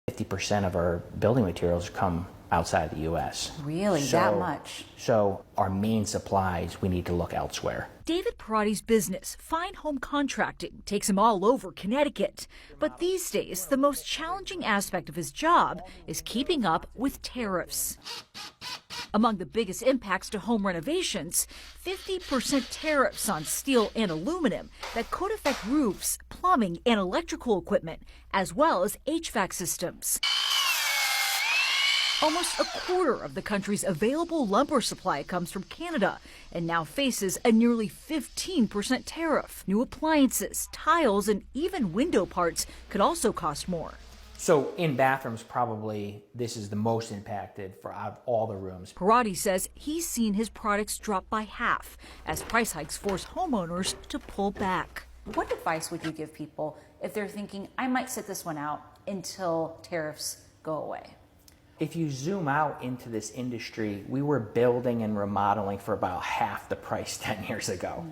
50% of our building materials come outside the U.S. Really? That much? So our main supplies, we need to look elsewhere. David Parati's business, Fine Home Contracting, takes him all over Connecticut. But these days, the most challenging aspect of his job is keeping up with tariffs. Among the biggest impacts to home renovations, 50% tariffs on steel and aluminum that could affect roofs, plumbing, and electrical equipment, as well as HVAC systems. Almost a quarter of the country's available lumber supply comes from Canada and now faces a nearly 15% tariff. New appliances, tiles, and even window parts could also cost more. So in bathrooms, probably this is the most impacted for out of all the rooms. Parati says he's seen his products drop by half as price hikes force homeowners to pull back. What advice would you give people if they're thinking, I might sit this one out until tariffs go away? If you zoom out into this industry, we were building and remodeling for about half the price 10 years ago.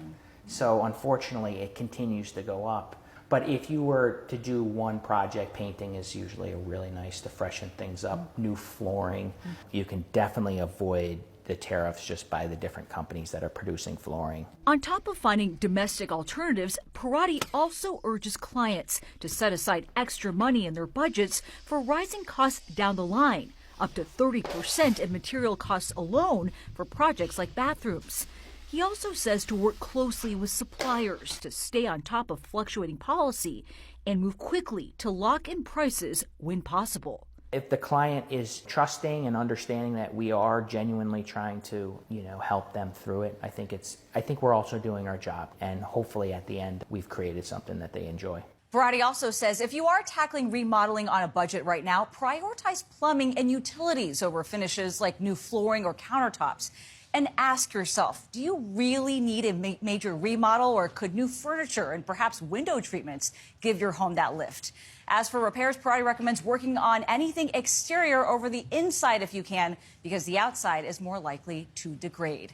So unfortunately, it continues to go up. But if you were to do one project, painting is usually really nice to freshen things up. New flooring, you can definitely avoid the tariffs just by the different companies that are producing flooring. On top of finding domestic alternatives, Parati also urges clients to set aside extra money in their budgets for rising costs down the line, up to 30% in material costs alone for projects like bathrooms. He also says to work closely with suppliers to stay on top of fluctuating policy and move quickly to lock in prices when possible. If the client is trusting and understanding that we are genuinely trying to, help them through it, I think we're also doing our job, and hopefully at the end we've created something that they enjoy. Parati also says if you are tackling remodeling on a budget right now, prioritize plumbing and utilities over finishes like new flooring or countertops. And ask yourself, do you really need a major remodel, or could new furniture and perhaps window treatments give your home that lift? As for repairs, Parati recommends working on anything exterior over the inside if you can, because the outside is more likely to degrade.